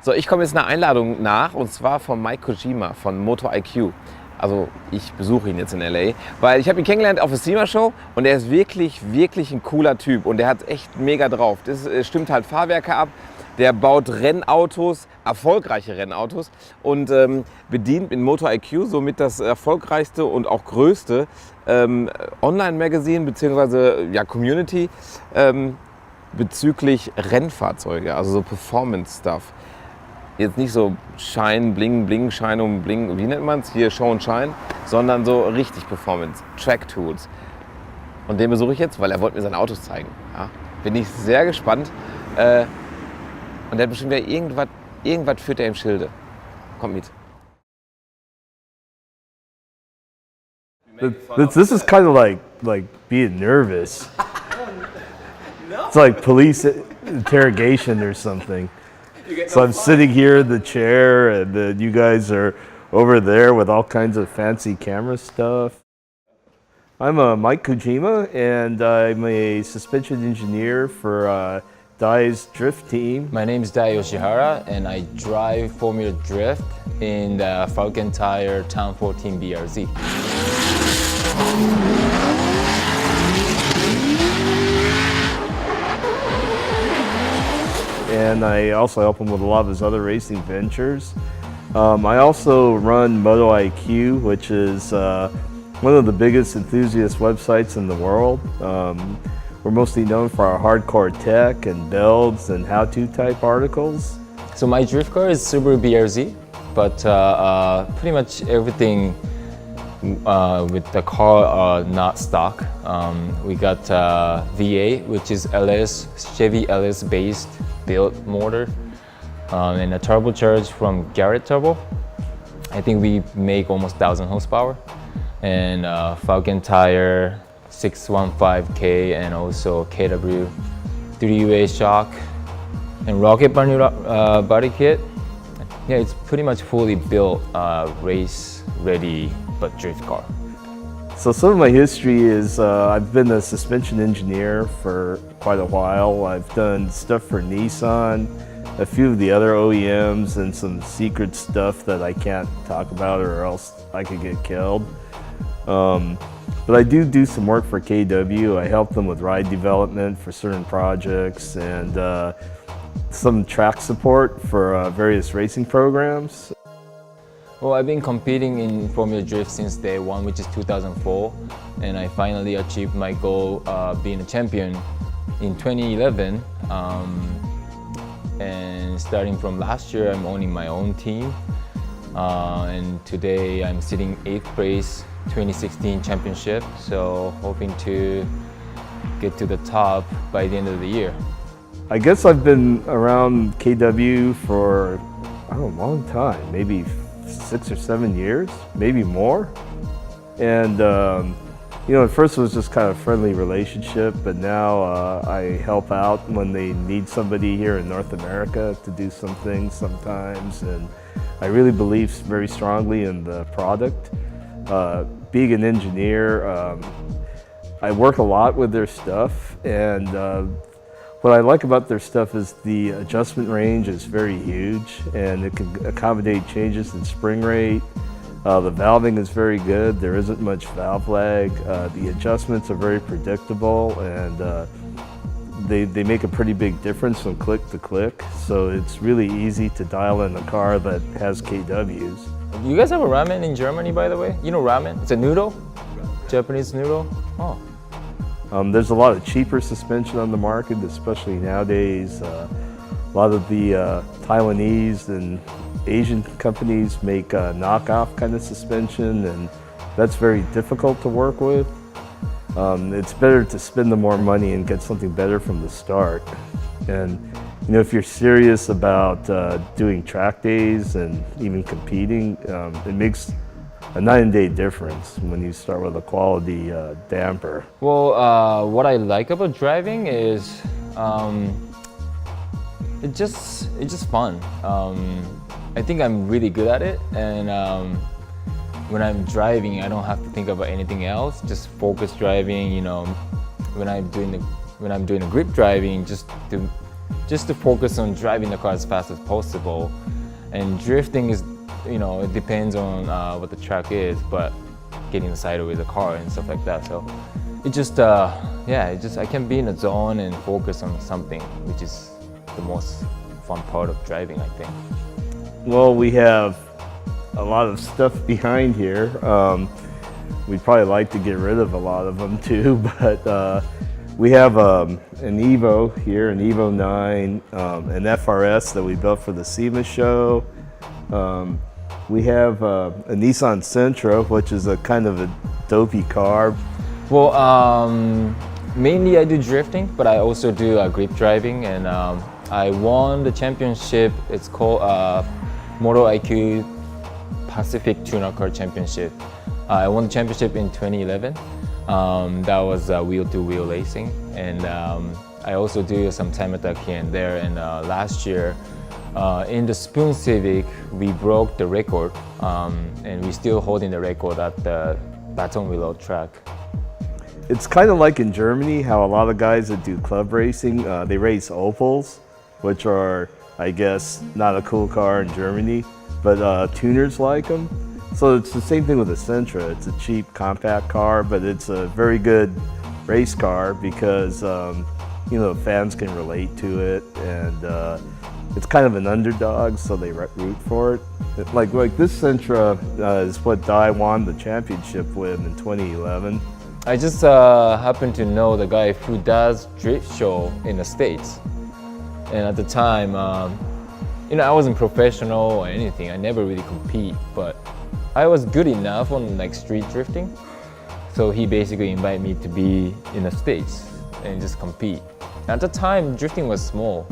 So, ich komme jetzt einer Einladung nach und zwar von Mike Kojima von MotoIQ. Also ich besuche ihn jetzt in LA, weil ich habe ihn kennengelernt auf der SEMA-Show und er ist wirklich, wirklich ein cooler Typ und der hat echt mega drauf. Das stimmt halt Fahrwerke ab, der baut Rennautos, erfolgreiche Rennautos und bedient in MotoIQ somit das erfolgreichste und auch größte Online-Magazin bzw. ja, Community bezüglich Rennfahrzeuge, also so Performance-Stuff. Jetzt nicht so Shine, Bling, Bling, Shine und Bling, wie nennt man es? Hier Show und Shine, sondern so richtig Performance, Track Tools. Und den besuche ich jetzt, weil er wollte mir seine Autos zeigen. Ja, bin ich sehr gespannt. Und der hat bestimmt wieder irgendwas führt er im Schilde. Kommt mit. This is kind of like being nervous. It's like police interrogation or something. So I'm sitting here in the chair, and then you guys are over there with all kinds of fancy camera stuff. I'm Mike Kojima, and I'm a suspension engineer for Dai's drift team. My name is Dai Yoshihara, and I drive Formula Drift in the Falcon Tire Town 14 BRZ. And I also help him with a lot of his other racing ventures. I also run MotoIQ, which is one of the biggest enthusiast websites in the world. We're mostly known for our hardcore tech and builds and how-to type articles. So my drift car is Subaru BRZ, but pretty much everything with the car not stock. We got V8, which is Chevy LS based built motor, and a turbocharged from Garrett Turbo. I think we make almost 1,000 horsepower, and Falcon Tire 615K, and also KW 3-way shock and rocket body kit. Yeah, it's pretty much fully built, race ready, but drift car. So some of my history is I've been a suspension engineer for quite a while. I've done stuff for Nissan, a few of the other OEMs, and some secret stuff that I can't talk about or else I could get killed. But I do some work for KW. I help them with ride development for certain projects and some track support for various racing programs. Well, I've been competing in Formula Drift since day one, which is 2004, and I finally achieved my goal being a champion in 2011. And starting from last year, I'm owning my own team, and today I'm sitting 8th place 2016 championship, so hoping to get to the top by the end of the year. I guess I've been around KW for a long time, maybe 6 or 7 years, maybe more. And you know, at first it was just kind of a friendly relationship, but now I help out when they need somebody here in North America to do some things sometimes. And I really believe very strongly in the product. Being an engineer, I work a lot with their stuff, and what I like about their stuff is the adjustment range is very huge, and it can accommodate changes in spring rate. The valving is very good. There isn't much valve lag. The adjustments are very predictable, and they make a pretty big difference from click to click. So it's really easy to dial in a car that has KWs. You guys have a ramen in Germany, by the way? You know ramen? It's a noodle? Japanese noodle? Oh. There's a lot of cheaper suspension on the market, especially nowadays. A lot of the Taiwanese and Asian companies make knockoff kind of suspension, and that's very difficult to work with. It's better to spend the more money and get something better from the start. And you know, if you're serious about doing track days and even competing, it makes a night and day difference when you start with a quality damper. Well, what I like about driving is it's just fun. I think I'm really good at it, and when I'm driving, I don't have to think about anything else. Just focus driving. You know, when I'm doing the grip driving, just to just to focus on driving the car as fast as possible. And drifting is, it depends on what the track is, but getting inside with the car and stuff like that. So it just, I can be in a zone and focus on something, which is the most fun part of driving, I think. Well, we have a lot of stuff behind here. We'd probably like to get rid of a lot of them too, but we have an Evo here, an Evo 9, an FRS that we built for the SEMA show. We have a Nissan Sentra, which is a kind of a dopey car. Well, mainly I do drifting, but I also do grip driving, and I won the championship. It's called MotoIQ Pacific Tuner Car Championship. I won the championship in 2011. That was wheel-to-wheel racing, and I also do some time attack here and there. And last year, in the Spoon Civic, we broke the record, and we're still holding the record at the Baton Willow track. It's kind of like in Germany, how a lot of guys that do club racing, they race Opels, which are, I guess, not a cool car in Germany, but tuners like them. So it's the same thing with the Sentra. It's a cheap, compact car, but it's a very good race car because, fans can relate to it, and it's kind of an underdog, so they root for it. Like this Sentra is what Dai won the championship with in 2011. I just happen to know the guy who does drift show in the States. And at the time, I wasn't professional or anything. I never really compete, but I was good enough on street drifting. So he basically invited me to be in the States and just compete. At the time, drifting was small.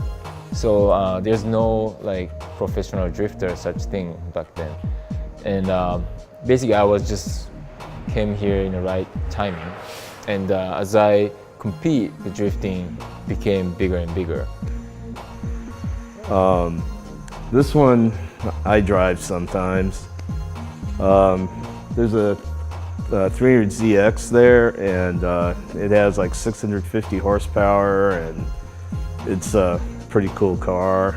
So there's no professional drifter such thing back then. And basically I was just came here in the right timing. And as I compete, the drifting became bigger and bigger. This one I drive sometimes. There's a 300ZX there, and it has 650 horsepower, and it's a pretty cool car.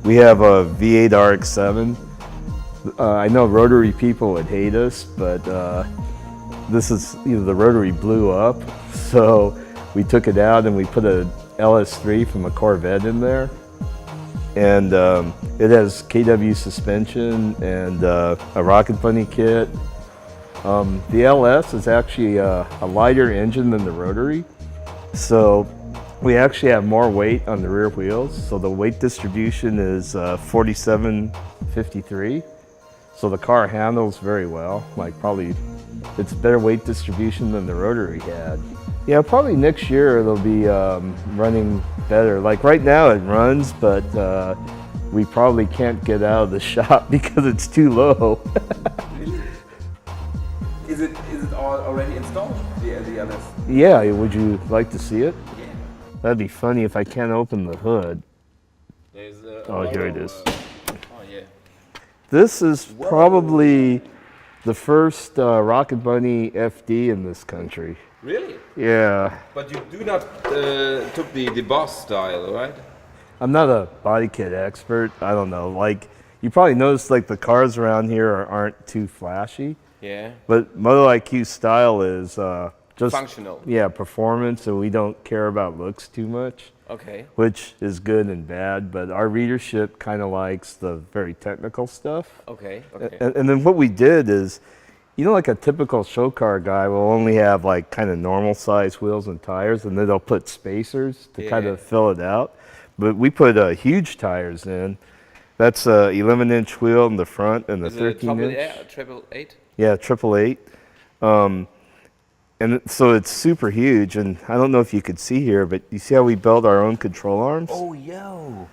We have a V8 RX7. I know rotary people would hate us, but this is, the rotary blew up, so we took it out and we put a LS3 from a Corvette in there. And it has KW suspension and a Rocket Bunny kit. The LS is actually a lighter engine than the rotary, so we actually have more weight on the rear wheels. So the weight distribution is 4753. So the car handles very well. Probably it's better weight distribution than the rotary had. Yeah, probably next year it'll be running better. Right now it runs, but we probably can't get out of the shop because it's too low. Really? Is it already installed, the others? Yeah, would you like to see it? Yeah. That'd be funny if I can't open the hood. There's Here it is. Oh yeah. This is probably the first Rocket Bunny FD in this country. Really? Yeah. But you do not took the boss style, right? I'm not a body kit expert. I don't know. You probably noticed the cars around here aren't too flashy. Yeah. But MotoIQ style is just functional. Yeah, performance, and we don't care about looks too much. Okay. Which is good and bad, but our readership kind of likes the very technical stuff. Okay. Okay. And then what we did is, a typical show car guy will only have kind of normal size wheels and tires, and then they'll put spacers to kind of fill it out. But we put huge tires in. That's a 11-inch wheel in the front and the 13-inch. Triple eight? Yeah, 888. And so it's super huge, and I don't know if you could see here, but you see how we built our own control arms? Oh, yo.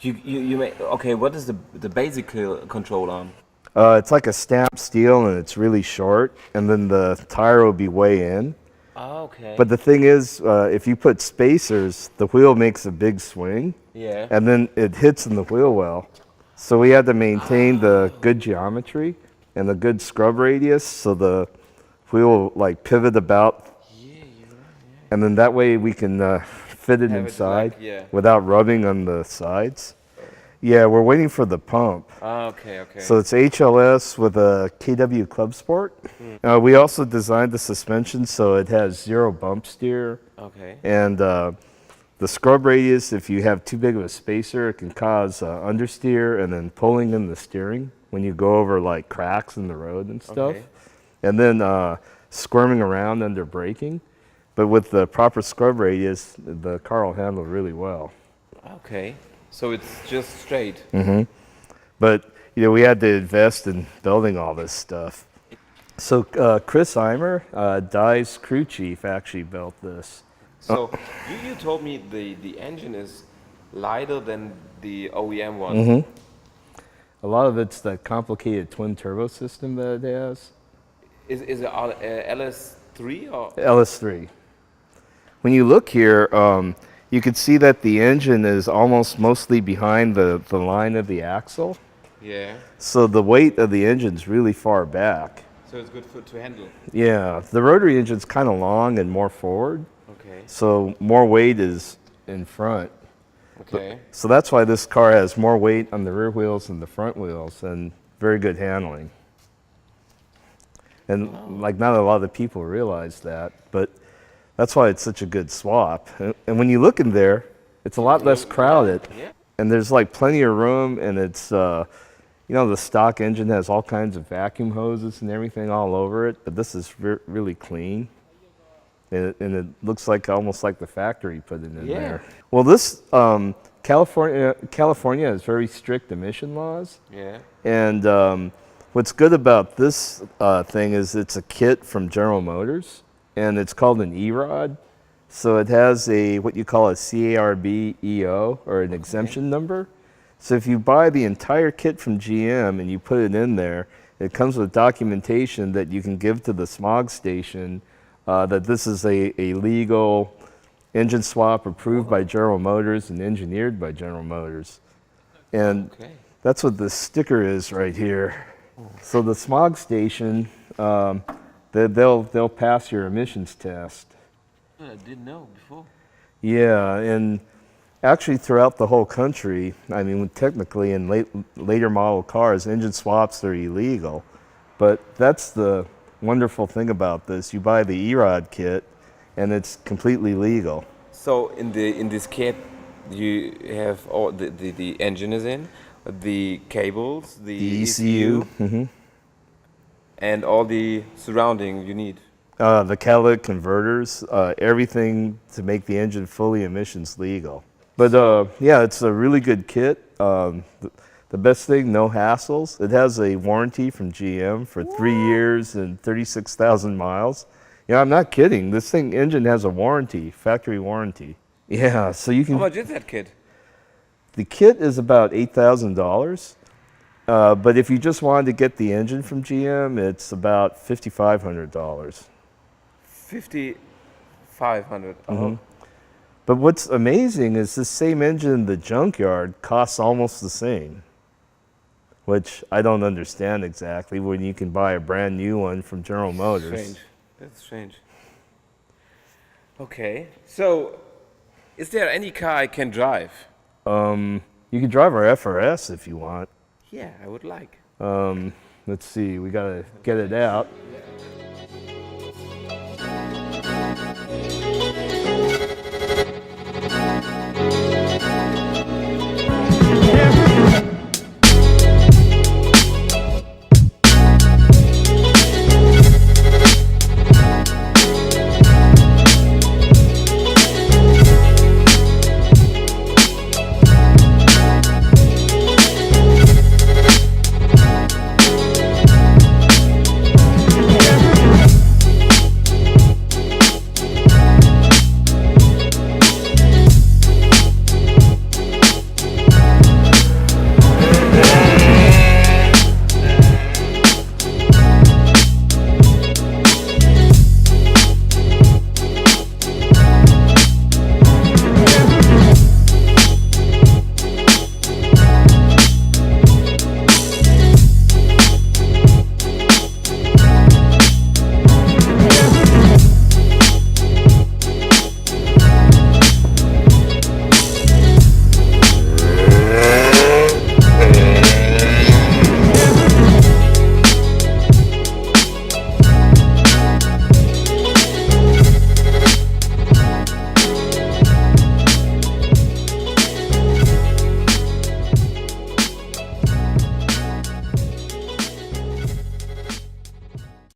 You make, okay, what is the basic control arm? It's like a stamped steel, and it's really short, and then the tire will be way in. Oh, okay. But the thing is, if you put spacers, the wheel makes a big swing. Yeah. And then it hits in the wheel well. So we had to maintain the good geometry and the good scrub radius, so the wheel will pivot about. Yeah, you're right. Yeah. And then that way we can fit it Have it inside like- yeah. without rubbing on the sides. Yeah, we're waiting for the pump. Ah, okay, okay. So it's HLS with a KW Club Sport. We also designed the suspension so it has 0 bump steer. okay. And the scrub radius, if you have too big of a spacer, it can cause understeer and then pulling in the steering when you go over like cracks in the road and stuff. Okay. And then squirming around under braking. But with the proper scrub radius, the car will handle really well. Okay. So it's just straight. But you know, we had to invest in building all this stuff. So Chris Eimer, Dye's crew chief, actually built this. So you told me the engine is lighter than the OEM one. A lot of it's the complicated twin turbo system that it has. Is it LS3 or? LS3. When you look here, you can see that the engine is almost mostly behind the line of the axle. Yeah. So the weight of the engine's really far back. So it's good to handle. Yeah, the rotary engine's kind of long and more forward. Okay. So more weight is in front. Okay. So that's why this car has more weight on the rear wheels than the front wheels and very good handling. And like not a lot of people realize that, but that's why it's such a good swap. And when you look in there, it's a lot less crowded. Yeah. And there's like plenty of room, and it's, you know, the stock engine has all kinds of vacuum hoses and everything all over it, but this is really clean. And it looks like almost like the factory put it in Yeah. there. Well, this, California has very strict emission laws. Yeah. And what's good about this thing is it's a kit from General Motors, and it's called an E-Rod. So it has a what you call a CARB EO, or an exemption number. So if you buy the entire kit from GM and you put it in there, it comes with documentation that you can give to the smog station that this is a legal engine swap approved by General Motors and engineered by General Motors. And Okay. that's what this sticker is right here. So the smog station, they'll pass your emissions test. I didn't know before. Yeah, and actually throughout the whole country, I mean, technically in later model cars, engine swaps are illegal. But that's the wonderful thing about this. You buy the E-Rod kit, and it's completely legal. So in this kit, you have all the engine is in, the cables, the ECU, and all the surrounding you need. The catalytic converters, everything to make the engine fully emissions legal. But yeah, it's a really good kit. The best thing, no hassles. It has a warranty from GM for 3 years and 36,000 miles. Yeah, I'm not kidding. This engine has a warranty, factory warranty. Yeah, so you can. How much is that kit? The kit is about $8,000. But if you just wanted to get the engine from GM, it's about $5,500. 5,500. Oh. But what's amazing is this same engine in the junkyard costs almost the same, which I don't understand exactly when you can buy a brand new one from General Motors. Strange. That's strange. Okay. So, is there any car I can drive? You can drive our FRS if you want. Yeah, I would like. Let's see, we gotta get it out.